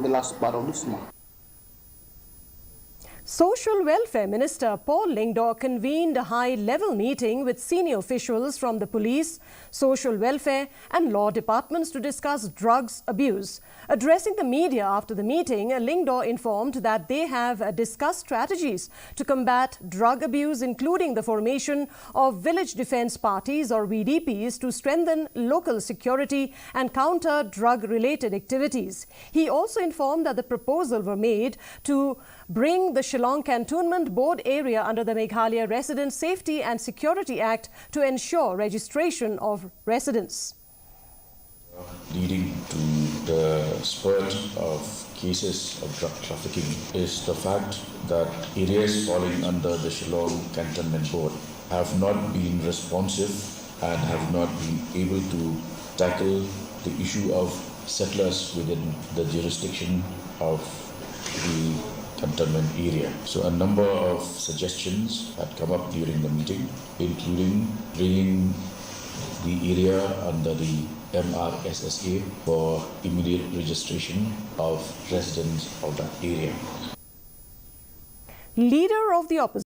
the last part of this month. Social Welfare Minister Paul Lyngdoh convened a high-level meeting with senior officials from the police, social welfare and law departments to discuss drugs abuse. Addressing the media after the meeting, Lyngdoh informed that they have discussed strategies to combat drug abuse, including the formation of village defence parties or VDPs to strengthen local security and counter drug-related activities. He also informed that the proposals were made to bring the Shillong Cantonment Board area under the Meghalaya Resident Safety and Security Act to ensure registration of residents. Leading to the spurt of cases of drug trafficking is the fact that areas falling under the Shillong Cantonment Board have not been responsive and have not been able to tackle the issue of settlers within the jurisdiction of the cantonment area. So a number of suggestions had come up during the meeting, including bringing the area under the MRSSA for immediate registration of residents of that area. Leader of the opposition